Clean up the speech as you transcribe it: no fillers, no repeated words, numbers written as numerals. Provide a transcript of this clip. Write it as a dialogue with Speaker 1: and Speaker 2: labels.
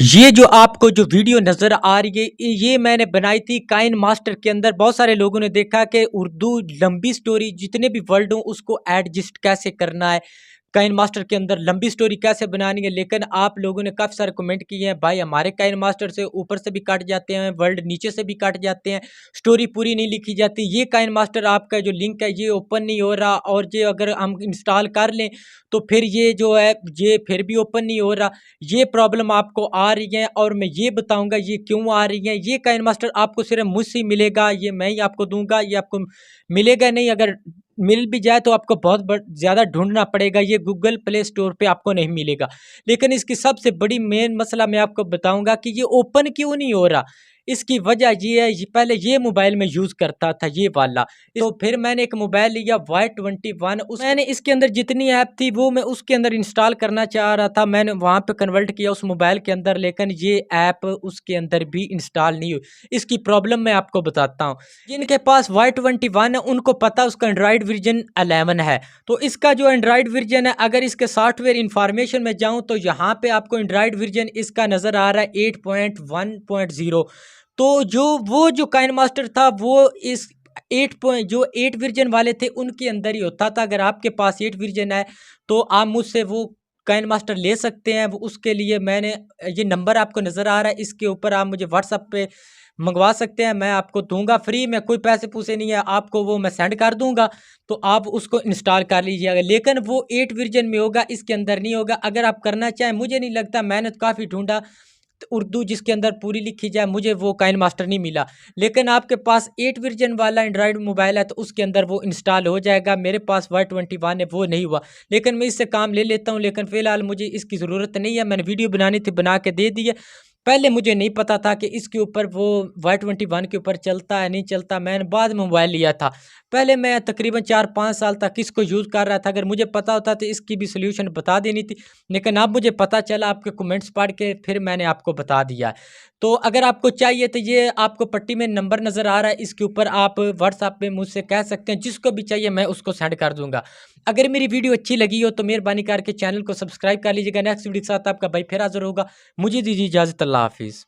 Speaker 1: ये जो आपको जो वीडियो नज़र आ रही है ये मैंने बनाई थी काइन मास्टर के अंदर। बहुत सारे लोगों ने देखा कि उर्दू लंबी स्टोरी जितने भी वर्ड हों उसको एडजस्ट कैसे करना है, काइन मास्टर के अंदर लंबी स्टोरी कैसे बनानी है। लेकिन आप लोगों ने काफ़ी सारे कमेंट किए हैं, भाई हमारे काइन मास्टर से ऊपर से भी कट जाते हैं, वर्ड नीचे से भी कट जाते हैं, स्टोरी पूरी नहीं लिखी जाती। ये काइन मास्टर आपका जो लिंक है ये ओपन नहीं हो रहा, और ये अगर हम इंस्टॉल कर लें तो फिर ये जो है ये फिर भी ओपन नहीं हो रहा। ये प्रॉब्लम आपको आ रही है और मैं ये बताऊंगा ये क्यों आ रही है। ये काइन मास्टर आपको सिर्फ मुझसे ही मिलेगा, ये मैं ही आपको दूंगा, ये आपको मिलेगा नहीं। अगर मिल भी जाए तो आपको बहुत ज़्यादा ढूंढना पड़ेगा, ये गूगल प्ले स्टोर पे आपको नहीं मिलेगा। लेकिन इसकी सबसे बड़ी मेन मसला मैं आपको बताऊंगा कि ये ओपन क्यों नहीं हो रहा। इसकी वजह ये है, ये पहले ये मोबाइल में यूज़ करता था ये वाला, तो फिर मैंने एक मोबाइल लिया Y21, उस मैंने इसके अंदर जितनी ऐप थी वो मैं उसके अंदर इंस्टॉल करना चाह रहा था, मैंने वहाँ पे कन्वर्ट किया उस मोबाइल के अंदर, लेकिन ये ऐप उसके अंदर भी इंस्टॉल नहीं हुई। इसकी प्रॉब्लम मैं आपको बताता हूँ। जिनके पास Y21 है उनको पता उसका एंड्रॉयड वर्जन 11 है। तो इसका जो एंड्रॉयड वर्जन है, अगर इसके सॉफ्टवेयर इंफॉर्मेशन में जाऊँ तो यहाँ पे आपको एंड्रॉयड वर्जन इसका नज़र आ रहा है 8.1.0। तो जो काइन मास्टर था वो इस 8 वर्जन वाले थे उनके अंदर ही होता था। अगर आपके पास 8 वर्जन है तो आप मुझसे वो काइन मास्टर ले सकते हैं। वो उसके लिए मैंने ये नंबर आपको नज़र आ रहा है, इसके ऊपर आप मुझे व्हाट्सएप पे मंगवा सकते हैं, मैं आपको दूंगा फ्री में, कोई पैसे पूसे नहीं है आपको, वो मैं सेंड कर दूंगा। तो आप उसको इंस्टॉल कर लीजिएगा, लेकिन वो 8 वर्जन में होगा, इसके अंदर नहीं होगा। अगर आप करना चाहें, मुझे नहीं लगता, मैंने तो काफ़ी ढूंढा तो उर्दू जिसके अंदर पूरी लिखी जाए, मुझे वो काइन मास्टर नहीं मिला। लेकिन आपके पास 8 वर्जन वाला एंड्रॉयड मोबाइल है तो उसके अंदर वो इंस्टॉल हो जाएगा। मेरे पास Y21 है, वो नहीं हुआ, लेकिन मैं इससे काम ले लेता हूँ। लेकिन फ़िलहाल मुझे इसकी ज़रूरत नहीं है, मैंने वीडियो बनानी थी, बना के दे दी है। पहले मुझे नहीं पता था कि इसके ऊपर वो Y21 के ऊपर चलता है नहीं चलता, मैंने बाद में मोबाइल लिया था। पहले मैं तकरीबन 4-5 साल तक इसको यूज़ कर रहा था, अगर मुझे पता होता तो इसकी भी सॉल्यूशन बता देनी थी। लेकिन अब मुझे पता चला आपके कमेंट्स पढ़ के, फिर मैंने आपको बता दिया। तो अगर आपको चाहिए तो ये आपको पट्टी में नंबर नज़र आ रहा है, इसके ऊपर आप व्हाट्सएप पे मुझसे कह सकते हैं, जिसको भी चाहिए मैं उसको सेंड कर दूँगा। अगर मेरी वीडियो अच्छी लगी हो तो मेहरबानी करके चैनल को सब्सक्राइब कर लीजिएगा। नेक्स्ट वीडियो के साथ आपका भाई फिर हाज़िर होगा। मुझे दीजिए इजाज़त, अल्लाह हाफ़िज़।